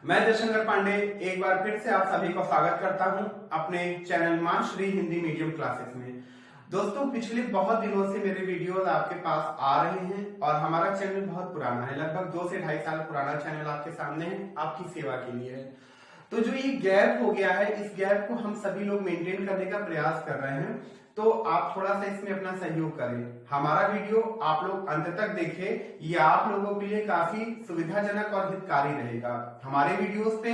मैं जयशंकर पांडे एक बार फिर से आप सभी को स्वागत करता हूं अपने चैनल मां श्री हिंदी मीडियम क्लासेस में। दोस्तों, पिछले बहुत दिनों से मेरे वीडियोस आपके पास आ रहे हैं और हमारा चैनल बहुत पुराना है, लगभग 2 से 2.5 साल पुराना चैनल आपके सामने है, आपकी सेवा के लिए है। तो जो ये गैप हो गया है, इस गैप को हम सभी लोग मेंटेन करने का प्रयास कर रहे हैं, तो आप थोड़ा सा इसमें अपना सहयोग करें। हमारा वीडियो आप लोग अंत तक देखें, ये आप लोगों के लिए काफी सुविधाजनक और हितकारी रहेगा। हमारे वीडियोस पे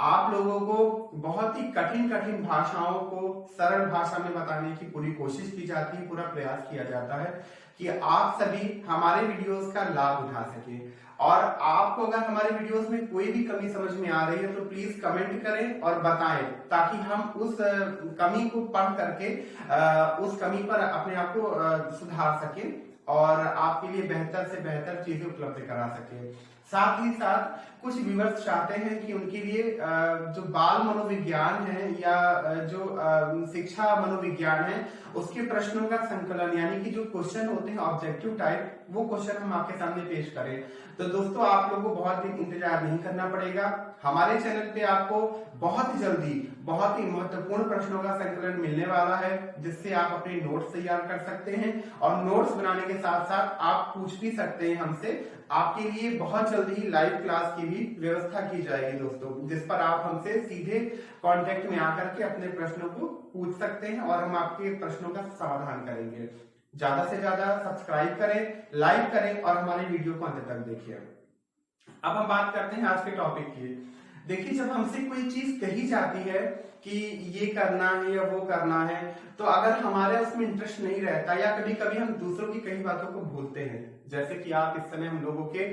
आप लोगों को बहुत ही कठिन कठिन भाषाओं को सरल भाषा में बताने की पूरी कोशिश की जाती है, पूरा प्रयास किया जाता है कि आप सभी हमारे वीडियोस का लाभ उठा सके। और आपको अगर हमारे वीडियोस में कोई भी कमी समझ में आ रही है तो प्लीज कमेंट करें और बताएं, ताकि हम उस कमी को पढ़ करके उस कमी पर अपने आप को सुधार सके और आपके लिए बेहतर से बेहतर चीजें उपलब्ध करा सके। साथ ही साथ कुछ व्यूअर्स चाहते हैं कि उनके लिए जो बाल मनोविज्ञान है या जो शिक्षा मनोविज्ञान है उसके प्रश्नों का संकलन, यानी कि जो क्वेश्चन होते हैं ऑब्जेक्टिव टाइप, वो क्वेश्चन हम आपके सामने पेश करें। तो दोस्तों, आप लोगों को बहुत दिन इंतजार नहीं करना पड़ेगा। हमारे चैनल पे आपको बहुत जल्दी बहुत ही महत्वपूर्ण प्रश्नों का संकलन मिलने वाला है, जिससे आप अपने नोट्स तैयार कर सकते हैं और नोट्स बनाने के साथ साथ आप पूछ भी सकते हैं हमसे। आपके लिए बहुत जल्दी ही लाइव क्लास की भी व्यवस्था की जाएगी दोस्तों, जिस पर आप हमसे सीधे कांटेक्ट में आकर के अपने प्रश्नों को पूछ सकते हैं और हम आपके प्रश्नों का समाधान करेंगे। ज्यादा से ज्यादा सब्सक्राइब करें, लाइक करें और हमारे वीडियो को अंत तक देखिए। अब हम बात करते हैं आज के टॉपिक की। देखिए, जब हमसे कोई चीज कही जाती है कि ये करना है या वो करना है, तो अगर हमारे उसमें इंटरेस्ट नहीं रहता या कभी कभी हम दूसरों की कई बातों को भूलते हैं, जैसे कि आप इस समय हम लोगों के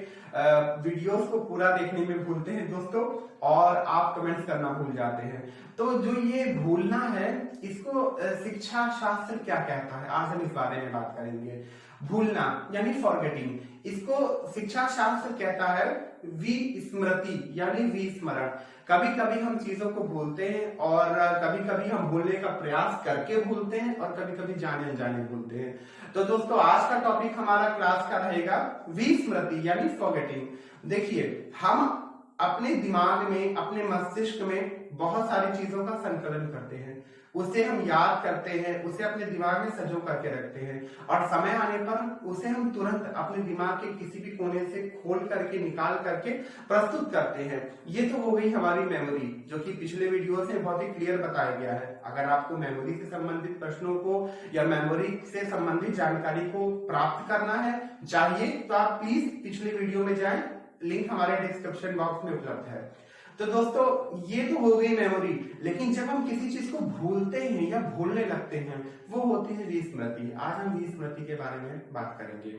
वीडियोस को पूरा देखने में भूलते हैं दोस्तों, और आप कमेंट्स करना भूल जाते हैं। तो जो ये भूलना है, इसको शिक्षा शास्त्र क्या कहता है, आज हम इस बारे में बात करेंगे। भूलना यानी फॉरगेटिंग, इसको शिक्षा शास्त्र कहता है विस्मृति यानी विस्मरण। कभी कभी हम चीजों को भूलते हैं और कभी कभी हम भूलने का प्रयास करके भूलते हैं और कभी कभी जाने अनजाने भूलते हैं। तो दोस्तों, आज का टॉपिक हमारा क्लास का रहेगा विस्मृति यानी फॉरगेटिंग। देखिए, हम अपने दिमाग में, अपने मस्तिष्क में बहुत सारी चीजों का संकलन करते हैं, उसे हम याद करते हैं, उसे अपने दिमाग में सजो करके रखते हैं और समय आने पर उसे हम तुरंत अपने दिमाग के किसी भी कोने से खोल करके, निकाल करके प्रस्तुत करते हैं। ये तो हो गई हमारी मेमोरी, जो कि पिछले वीडियो से बहुत ही क्लियर बताया गया है। अगर आपको मेमोरी से संबंधित प्रश्नों को या मेमोरी से संबंधित जानकारी को प्राप्त करना है चाहिए, तो आप प्लीज पिछले वीडियो में जाएं, लिंक हमारे डिस्क्रिप्शन बॉक्स में उपलब्ध है। तो दोस्तों, ये तो हो गई मेमोरी, लेकिन जब हम किसी चीज को भूलते हैं या भूलने लगते हैं, वो होती है विस्मृति। आज हम विस्मृति के बारे में बात करेंगे।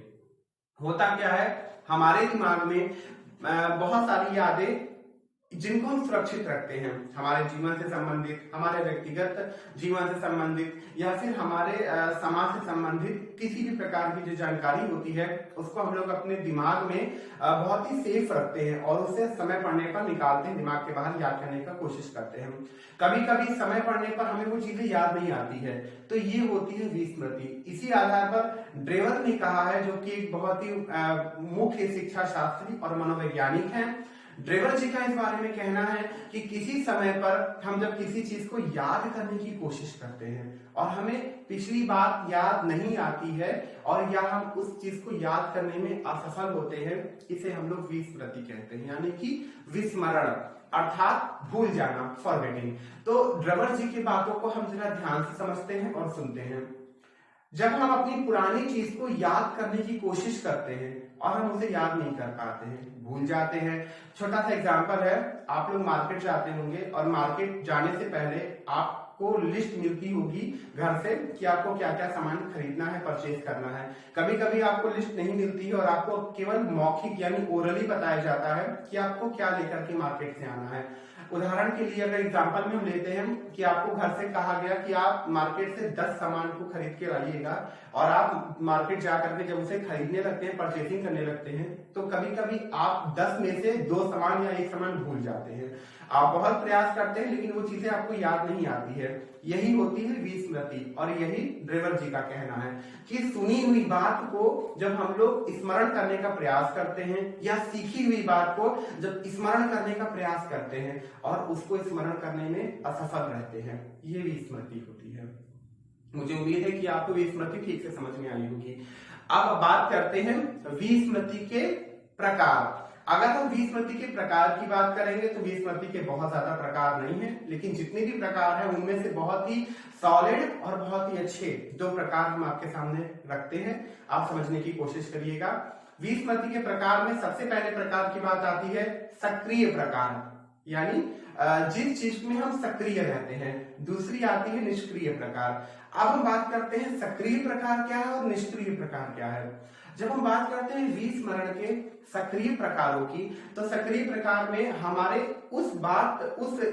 होता क्या है, हमारे दिमाग में बहुत सारी यादें जिनको हम सुरक्षित रखते हैं, हमारे जीवन से संबंधित, हमारे व्यक्तिगत जीवन से संबंधित या फिर हमारे समाज से संबंधित किसी भी प्रकार की जो जानकारी होती है, उसको हम लोग अपने दिमाग में बहुत ही सेफ रखते हैं और उसे समय पड़ने पर निकालते हैं, दिमाग के बाहर याद करने का कोशिश करते हैं। कभी कभी समय पड़ने पर हमें वो चीजें याद नहीं आती है, तो ये होती है विस्मृति। इसी आधार पर ड्रेवर ने कहा है, जो कि एक बहुत ही मुख्य शिक्षा शास्त्री और मनोवैज्ञानिक है, ड्रेवर जी का इस बारे में कहना है कि किसी समय पर हम जब किसी चीज को याद करने की कोशिश करते हैं और हमें पिछली बात याद नहीं आती है और या हम उस चीज को याद करने में असफल होते हैं, इसे हम लोग विस्मृति कहते हैं, यानी कि विस्मरण अर्थात भूल जाना, फॉरगेटिंग। तो ड्रेवर जी की बातों को हम जरा ध्यान से समझते हैं और सुनते हैं। जब हम अपनी पुरानी चीज को याद करने की कोशिश करते हैं और हम उसे याद नहीं कर पाते हैं, भूल जाते हैं। छोटा सा एग्जांपल है, आप लोग मार्केट जाते होंगे और मार्केट जाने से पहले आपको लिस्ट मिलती होगी घर से कि आपको क्या क्या सामान खरीदना है, परचेज करना है। कभी कभी आपको लिस्ट नहीं मिलती है और आपको केवल मौखिक यानी ओरली बताया जाता है कि आपको क्या लेकर के मार्केट से आना है। उदाहरण के लिए अगर एग्जांपल में हम लेते हैं कि आपको घर से कहा गया कि आप मार्केट से 10 सामान को खरीद के लाइएगा और आप मार्केट जाकर के जब उसे खरीदने लगते हैं, परचेसिंग करने लगते हैं, तो कभी कभी आप 10 में से 2 सामान या 1 सामान भूल जाते हैं। आप बहुत प्रयास करते हैं लेकिन वो चीजें आपको याद नहीं आती है। यही होती है विस्मृति और यही ड्रेवर जी का कहना है कि सुनी हुई बात को जब हम लोग स्मरण करने का प्रयास करते हैं या सीखी हुई बात को जब स्मरण करने का प्रयास करते हैं और उसको स्मरण करने में असफल रहते हैं, ये विस्मृति होती है। मुझे उम्मीद है कि आपको विस्मृति ठीक से समझ में आई होगी। अब बात करते हैं विस्मृति के प्रकार। अगर हम विस्मृति के प्रकार की बात करेंगे तो विस्मृति के बहुत ज्यादा प्रकार नहीं है, लेकिन जितने भी प्रकार हैं उनमें से बहुत ही सॉलिड और बहुत ही अच्छे 2 प्रकार हम आपके सामने रखते हैं। आप समझने की कोशिश करिएगा। विस्मृति के प्रकार में सबसे पहले प्रकार की बात आती है सक्रिय प्रकार, यानी जिस चीज में हम सक्रिय रहते हैं। दूसरी आती है निष्क्रिय प्रकार। अब हम बात करते हैं सक्रिय प्रकार क्या है और निष्क्रिय प्रकार क्या है। जब हम बात करते हैं विस्मरण के सक्रिय प्रकारों की, तो सक्रिय प्रकार में हमारे उस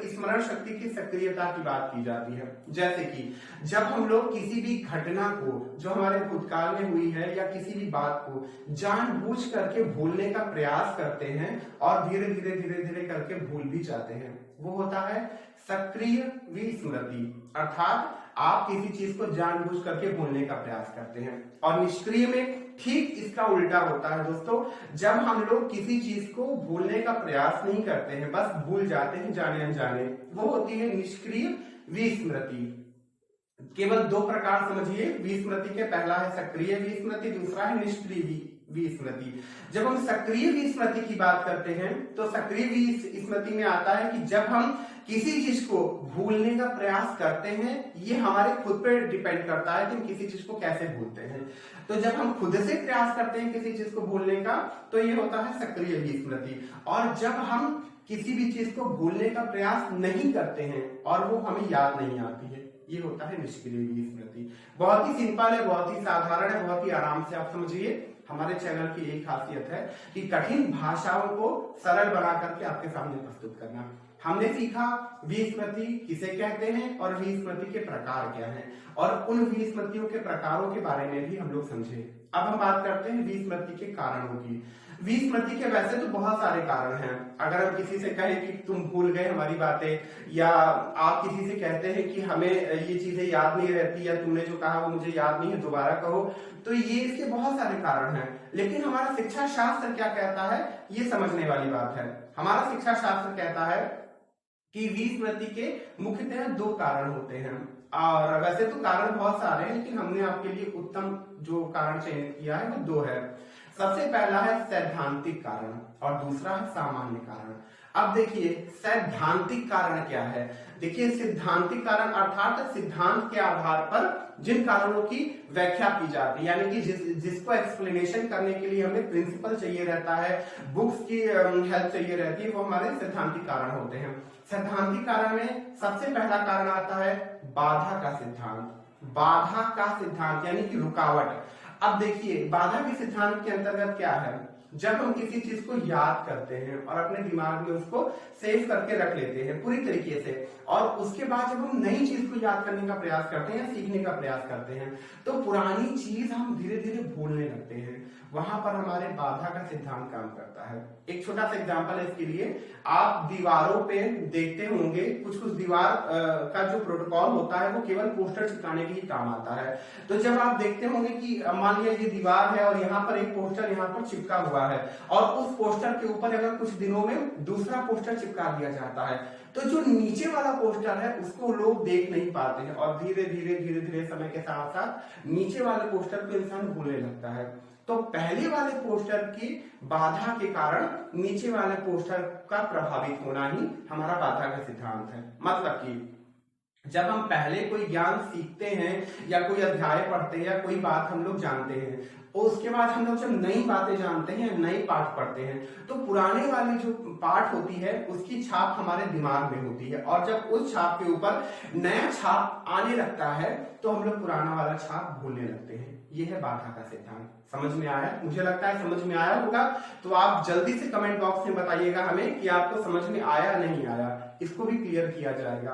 स्मरण शक्ति की सक्रियता की बात की जाती है। जैसे कि जब हम लोग किसी भी घटना को जो हमारे भूतकाल में हुई है या किसी भी बात को जानबूझ करके भूलने का प्रयास करते हैं और धीरे धीरे करके भूल भी जाते हैं, वो होता है सक्रिय विस्मृति। अर्थात आप किसी चीज को जानबूझ करके भूलने का प्रयास करते हैं। और निष्क्रिय में ठीक इसका उल्टा होता है दोस्तों, जब हम लोग किसी चीज को भूलने का प्रयास नहीं करते हैं, बस भूल जाते हैं जाने अनजाने, वो होती है निष्क्रिय विस्मृति। केवल 2 प्रकार समझिए विस्मृति के, पहला है सक्रिय विस्मृति, दूसरा है निष्क्रिय विस्मृति। जब हम सक्रिय विस्मृति की बात करते हैं तो सक्रिय विस्मृति में आता है कि जब हम किसी चीज को भूलने का प्रयास करते हैं, ये हमारे खुद पे डिपेंड करता है कि हम किसी चीज को कैसे भूलते हैं। तो जब हम खुद से प्रयास करते हैं किसी चीज को भूलने का, तो ये होता है सक्रिय विस्मृति। और जब हम किसी भी चीज को भूलने का प्रयास नहीं करते हैं और वो हमें याद नहीं आती है, ये होता है निष्क्रिय विस्मृति। बहुत ही सिंपल है, बहुत ही साधारण है, बहुत ही आराम से आप समझिए। हमारे चैनल की यही खासियत है कि कठिन भाषाओं को सरल बना करके आपके सामने प्रस्तुत करना। हमने सीखा विस्मृति किसे कहते हैं और विस्मृति के प्रकार क्या हैं, और उन विस्मृतियों के प्रकारों के बारे में भी हम लोग समझे। अब हम बात करते हैं विस्मृति के कारणों की। विस्मृति के वैसे तो बहुत सारे कारण हैं। अगर हम किसी से कहें कि तुम भूल गए हमारी बातें, या आप किसी से कहते हैं कि हमें ये चीजें याद नहीं रहती, या तुमने जो कहा वो मुझे याद नहीं है, दोबारा कहो, तो ये इसके बहुत सारे कारण हैं। लेकिन हमारा शिक्षा शास्त्र क्या कहता है, ये समझने वाली बात है। हमारा शिक्षा शास्त्र कहता है कि विस्मृति के मुख्यतः 2 कारण होते हैं। और वैसे तो कारण बहुत सारे हैं, लेकिन हमने आपके लिए उत्तम जो कारण चयनित किया है वो 2 है। सबसे पहला है सैद्धांतिक कारण और दूसरा है सामान्य कारण। अब देखिए सैद्धांतिक कारण क्या है। देखिए सिद्धांतिक कारण अर्थात सिद्धांत के आधार पर जिन कारणों की व्याख्या की जाती है, यानी कि जिसको एक्सप्लेनेशन करने के लिए हमें प्रिंसिपल चाहिए रहता है, बुक्स की हेल्प चाहिए रहती है, वो हमारे सैद्धांतिक कारण होते हैं। सैद्धांतिक कारण में सबसे पहला कारण आता है बाधा का सिद्धांत। बाधा का सिद्धांत यानी कि रुकावट। अब देखिए बाधा के सिद्धांत के अंतर्गत क्या है, जब हम किसी चीज को याद करते हैं और अपने दिमाग में उसको सेव करके रख लेते हैं पूरी तरीके से, और उसके बाद जब हम नई चीज को याद करने का प्रयास करते हैं या सीखने का प्रयास करते हैं, तो पुरानी चीज हम धीरे धीरे भूलने लगते हैं। वहां पर हमारे बाधा का सिद्धांत काम करता है। एक छोटा सा एग्जांपल है इसके लिए, आप दीवारों पे देखते होंगे कुछ दीवार का जो प्रोटोकॉल होता है वो केवल पोस्टर चिपकाने के ही काम आता है। तो जब आप देखते होंगे कि मान लिया ये दीवार है और यहाँ पर एक पोस्टर यहाँ पर चिपका हुआ है, और उस पोस्टर के ऊपर अगर कुछ दिनों में दूसरा पोस्टर चिपका दिया जाता है, तो जो नीचे वाला पोस्टर है उसको लोग देख नहीं पाते हैं, और धीरे धीरे समय के साथ साथ नीचे वाले पोस्टर को इंसान भूलने लगता है। तो पहले वाले पोस्टर की बाधा के कारण नीचे वाले पोस्टर का प्रभावित होना ही हमारा बाधा का सिद्धांत है। मतलब कि जब हम पहले कोई ज्ञान सीखते हैं या कोई अध्याय पढ़ते हैं या कोई बात हम लोग जानते हैं, और उसके बाद हम लोग जब नई बातें जानते हैं, नए पाठ पढ़ते हैं, तो पुराने वाली जो पाठ होती है उसकी छाप हमारे दिमाग में होती है, और जब उस छाप के ऊपर नया छाप आने लगता है तो हम लोग पुराना वाला छाप भूलने लगते हैं। ये है बाधा का सिद्धांत। समझ में आया? मुझे लगता है समझ में आया होगा। तो आप जल्दी से कमेंट बॉक्स में बताइएगा हमें कि आपको समझ में आया नहीं आया। इसको भी क्लियर किया जाएगा।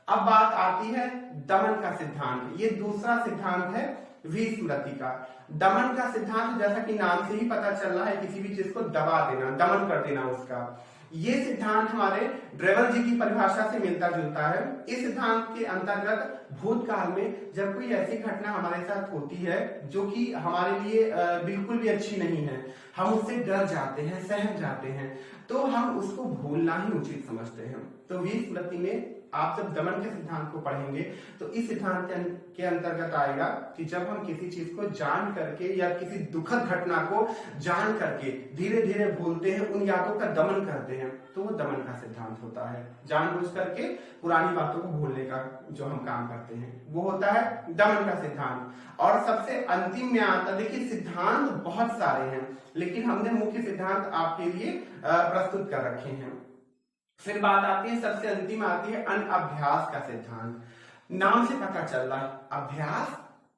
अब बात आती है दमन का सिद्धांत। ये दूसरा सिद्धांत है विस्मृति का। दमन का सिद्धांत जैसा कि नाम से ही पता चल रहा है, किसी भी चीज को दबा देना, दमन कर देना उसका। ये सिद्धांत हमारे ड्रेवर जी की परिभाषा से मिलता जुलता है। इस सिद्धांत के अंतर्गत भूतकाल में जब कोई ऐसी घटना हमारे साथ होती है जो कि हमारे लिए बिल्कुल भी अच्छी नहीं है, हम उससे डर जाते हैं, सहम जाते हैं, तो हम उसको भूलना ही उचित समझते हैं। तो विस्मृति में आप जब दमन के सिद्धांत को पढ़ेंगे तो इस सिद्धांत के अंतर्गत आएगा कि जब हम किसी चीज को जान करके या किसी दुखद घटना को जान करके धीरे धीरे भूलते हैं, उन यादों का दमन करते हैं, तो वो दमन का सिद्धांत होता है। जानबूझ करके पुरानी बातों को भूलने का जो हम काम करते हैं वो होता है दमन का सिद्धांत। और सबसे अंतिम में आता, देखिए सिद्धांत बहुत सारे हैं लेकिन हमने मुख्य सिद्धांत आपके लिए प्रस्तुत कर रखे हैं। फिर बात आती है, सबसे अंतिम आती है अनअभ्यास का सिद्धांत। नाम से पता चल रहा है अभ्यास,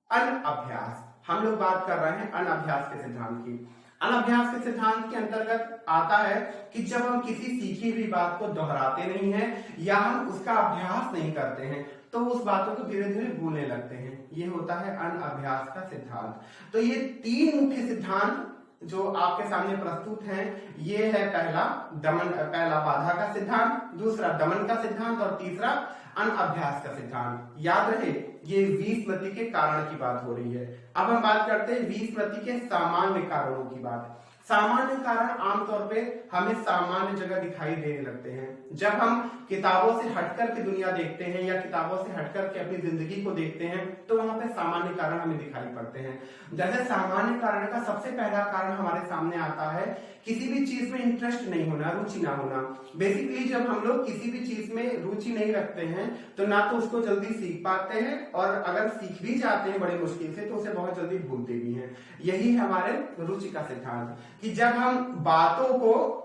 अनअभ्यास। हम लोग बात कर रहे हैं अनअभ्यास के सिद्धांत की। अनअभ्यास के सिद्धांत के अंतर्गत आता है कि जब हम किसी सीखी हुई बात को दोहराते नहीं हैं या हम उसका अभ्यास नहीं करते हैं तो उस बातों को धीरे धीरे भूलने लगते हैं। ये होता है अनअभ्यास का सिद्धांत। तो ये तीन मुख्य सिद्धांत जो आपके सामने प्रस्तुत हैं, ये है पहला बाधा का सिद्धांत, दूसरा दमन का सिद्धांत और तीसरा अनअभ्यास का सिद्धांत। याद रहे ये विस्मृति के कारण की बात हो रही है। अब हम बात करते हैं विस्मृति के सामान्य कारणों की बात। सामान्य कारण आमतौर पे हमें सामान्य जगह दिखाई देने लगते हैं जब हम किताबों से हटकर के दुनिया देखते हैं या किताबों से हटकर के अपनी जिंदगी को देखते हैं, तो वहां पे सामान्य कारण हमें दिखाई पड़ते हैं। जैसे सामान्य कारण का सबसे पहला कारण हमारे सामने आता है किसी भी चीज में इंटरेस्ट नहीं होना, रुचि ना होना। बेसिकली जब हम लोग किसी भी चीज में रुचि नहीं रखते हैं तो ना तो उसको जल्दी सीख पाते हैं और अगर सीख भी जाते हैं बड़ी मुश्किल से तो उसे बहुत जल्दी भूलते भी हैं। यही है हमारे रुचि का सिद्धांत कि जब हम बातों को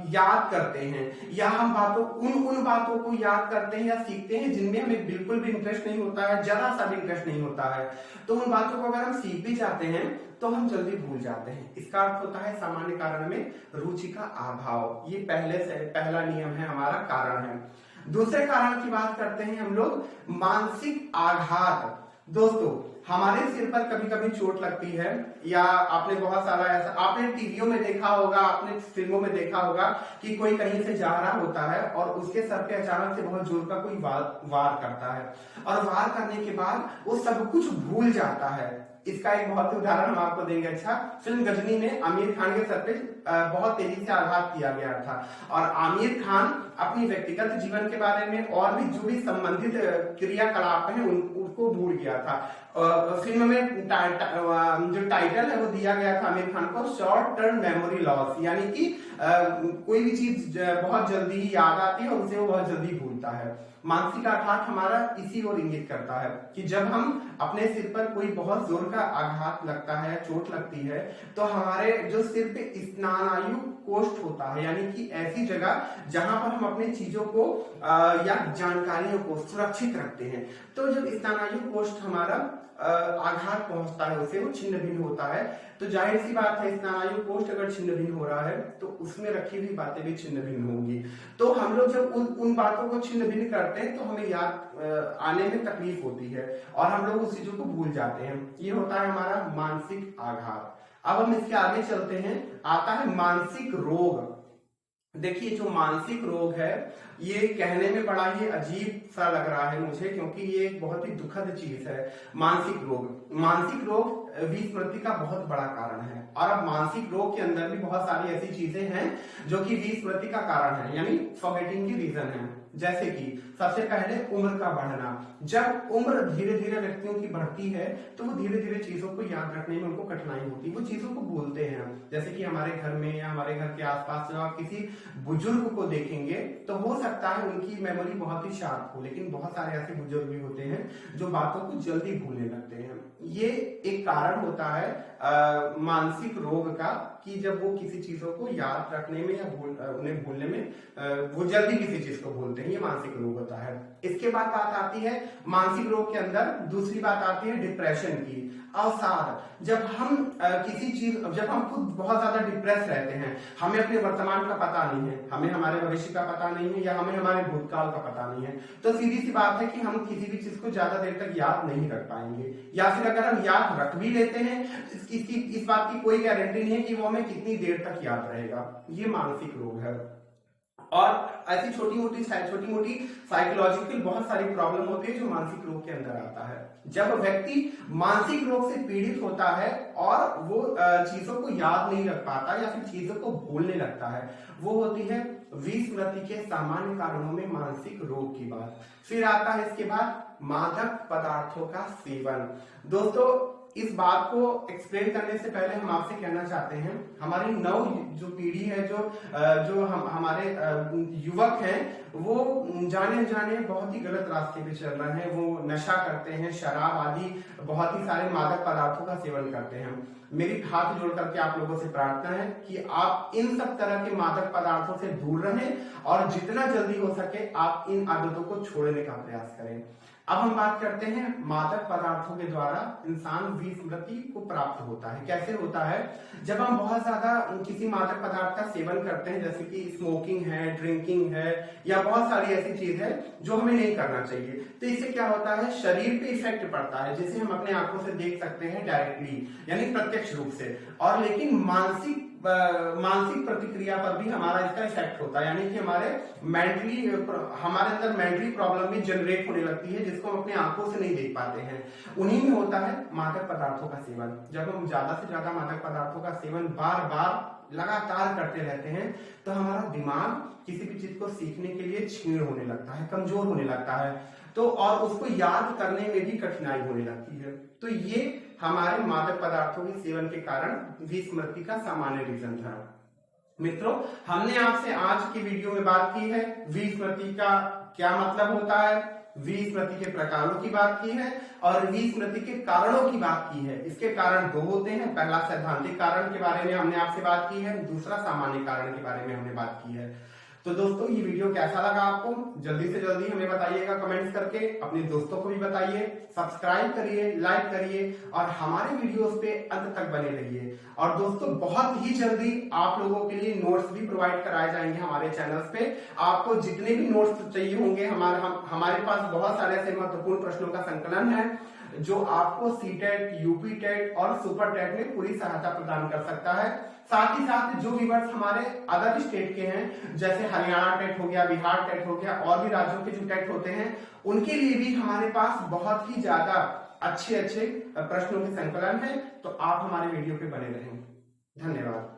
याद करते हैं या हम उन बातों को याद करते हैं या सीखते हैं जिनमें हमें बिल्कुल भी इंटरेस्ट नहीं होता है, जरा सा भी इंटरेस्ट नहीं होता है, तो उन बातों को अगर हम सीख भी जाते हैं तो हम जल्दी भूल जाते हैं। इसका अर्थ होता है सामान्य कारण में रुचि का अभाव। ये पहला नियम है, हमारा कारण है। दूसरे कारण की बात करते हैं हम लोग, मानसिक आघात। दोस्तों हमारे सिर पर कभी कभी चोट लगती है या आपने बहुत सारा ऐसा आपने टीवियों में देखा होगा, आपने फिल्मों में देखा होगा कि कोई कहीं से जा रहा होता है और उसके सर पे अचानक से बहुत जोर का कोई वार करता है और वार करने के बाद वो सब कुछ भूल जाता है। इसका एक बहुत ही उदाहरण हम आपको देंगे। अच्छा, फिल्म गजनी में आमिर खान के सर पे बहुत तेजी से आघात किया गया था और आमिर खान अपनी व्यक्तिगत जीवन के बारे में और भी जो भी संबंधित क्रियाकलाप हैं उनको भूल गया था। फिल्म में जो टाइटल है वो दिया गया था आमिर खान को शॉर्ट टर्म मेमोरी लॉस, यानी कि कोई भी चीज बहुत जल्दी ही याद आती है और उसे वो बहुत जल्दी भूलता है। मानसिक आघात हमारा इसी ओर इंगित करता है कि जब हम अपने सिर पर कोई बहुत जोर का आघात लगता है, चोट लगती है, तो हमारे जो सिर पे स्नायु कोष्ठ होता है, यानी कि ऐसी जगह जहां पर हम अपनी चीजों को या जानकारियों को सुरक्षित रखते हैं, तो जब स्नायु कोष्ठ हमारा आघात पहुंचता है उसे वो छिन्न भिन्न होता है, तो जाहिर सी बात है स्नायु कोष्ठ अगर छिन्न भिन्न हो रहा है तो उसमें रखी हुई बातें भी छिन्न भिन्न होंगी। तो हम लोग जब उन बातों को छिन्न भिन्न करते हैं तो हमें याद आने में तकलीफ होती है और हम लोग उस चीजों को भूल जाते हैं। ये होता है हमारा मानसिक आघात। अब हम इसके आगे चलते हैं, आता है मानसिक रोग। देखिए जो मानसिक रोग है ये कहने में बड़ा ही अजीब सा लग रहा है मुझे, क्योंकि ये एक बहुत ही दुखद चीज है। मानसिक रोग विस्मृति का बहुत बड़ा कारण है और अब मानसिक रोग के अंदर भी बहुत सारी ऐसी चीजें हैं जो कि विस्मृति का कारण है, यानी फॉरगेटिंग की रीजन है। जैसे कि सबसे पहले उम्र का बढ़ना। जब उम्र धीरे धीरे व्यक्तियों की बढ़ती है तो वो धीरे धीरे चीजों को याद रखने में उनको कठिनाई होती है, वो चीजों को भूलते हैं। जैसे कि हमारे घर में या हमारे घर के आसपास जब आप किसी बुजुर्ग को देखेंगे तो हो सकता है उनकी मेमोरी बहुत ही शार्प हो, लेकिन बहुत सारे ऐसे बुजुर्ग भी होते हैं जो बातों को जल्दी भूलने लगते हैं। ये एक कारण होता है मानसिक रोग का कि जब वो किसी चीजों को याद रखने में या उन्हें भूलने में वो जल्दी किसी चीज को भूलते हैं, ये मानसिक रोग होता है। इसके बाद बात आती है मानसिक रोग के अंदर दूसरी बात आती है डिप्रेशन की। अवसाद, जब हम किसी चीज, जब हम खुद बहुत ज्यादा डिप्रेस रहते हैं, हमें अपने वर्तमान का पता नहीं है, हमें हमारे भविष्य का पता नहीं है, या हमें हमारे भूतकाल का पता नहीं है, तो सीधी सी बात है कि हम किसी भी चीज को ज्यादा देर तक याद नहीं रख पाएंगे, या फिर अगर हम याद रख भी लेते हैं, इस बात की कोई गारंटी नहीं है कि वो हमें कितनी देर तक याद रहेगा। ये मानसिक रोग है। और ऐसी छोटी मोटी साइकोलॉजिकल बहुत सारी प्रॉब्लम होती है जो मानसिक रोग के अंदर आता है। जब व्यक्ति मानसिक रोग से पीड़ित होता है और वो चीजों को याद नहीं रख पाता या फिर चीजों को भूलने लगता है, वो होती है विस्मृति के सामान्य कारणों में मानसिक रोग की बात। फिर आता है इसके बाद मादक पदार्थों का सेवन। दोस्तों, इस बात को एक्सप्लेन करने से पहले हम आपसे कहना चाहते हैं, हमारी नव जो पीढ़ी है, जो हमारे युवक हैं, वो जाने अनजाने बहुत ही गलत रास्ते पे चल रहे हैं। वो नशा करते हैं, शराब आदि बहुत ही सारे मादक पदार्थों का सेवन करते हैं। मेरी हाथ जोड़ करके आप लोगों से प्रार्थना है कि आप इन सब तरह के मादक पदार्थों से दूर रहें और जितना जल्दी हो सके आप इन आदतों को छोड़ने का प्रयास करें। अब हम बात करते हैं मादक पदार्थों के द्वारा इंसान विस्मृति को प्राप्त होता है। कैसे होता है? जब हम बहुत ज्यादा किसी मादक पदार्थ का सेवन करते हैं, जैसे कि स्मोकिंग है, ड्रिंकिंग है, या बहुत सारी ऐसी चीज है जो हमें नहीं करना चाहिए, तो इससे क्या होता है, शरीर पे इफेक्ट पड़ता है, जिसे हम अपने आंखों से देख सकते हैं डायरेक्टली, यानी प्रत्यक्ष रूप से। और लेकिन मानसिक प्रतिक्रिया पर भी हमारा इसका इफेक्ट होता है, यानी कि हमारे अंदर मेंटली प्रॉब्लम भी जनरेट होने लगती है, जिसको हम अपने आंखों से नहीं देख पाते हैं। उन्हीं में होता है मादक पदार्थों का सेवन। जब हम ज्यादा से ज्यादा मादक पदार्थों का सेवन बार बार लगातार करते रहते हैं, तो हमारा दिमाग किसी भी चीज को सीखने के लिए क्षीण होने लगता है, कमजोर होने लगता है, तो और उसको याद करने में भी कठिनाई होने लगती है। तो ये हमारे मादक पदार्थों के सेवन के कारण विस्मृति का सामान्य रीजन था। मित्रों, हमने आपसे आज की वीडियो में बात की है विस्मृति का क्या मतलब होता है, विस्मृति के प्रकारों की बात की है और विस्मृति के कारणों की बात की है। इसके कारण दो होते हैं, पहला सैद्धांतिक कारण के बारे में हमने आपसे बात की है, दूसरा सामान्य कारण के बारे में हमने बात की है। तो दोस्तों, ये वीडियो कैसा लगा आपको? जल्दी से जल्दी हमें बताइएगा कमेंट्स करके, अपने दोस्तों को भी बताइए, सब्सक्राइब करिए, लाइक करिए और हमारे वीडियोस पे अंत तक बने रहिए। और दोस्तों, बहुत ही जल्दी आप लोगों के लिए नोट्स भी प्रोवाइड कराए जाएंगे हमारे चैनल्स पे। आपको जितने भी नोट्स चाहिए होंगे, हमारे पास बहुत सारे ऐसे महत्वपूर्ण प्रश्नों का संकलन है जो आपको सीटेट, यूपी टेट और सुपर टेट में पूरी सहायता प्रदान कर सकता है। साथ ही साथ जो व्यूअर्स हमारे अदर स्टेट के हैं, जैसे हरियाणा टेट हो गया, बिहार टेट हो गया, और भी राज्यों के जो टेट होते हैं, उनके लिए भी हमारे पास बहुत ही ज्यादा अच्छे प्रश्नों के संकलन है। तो आप हमारे वीडियो पे बने रहें। धन्यवाद।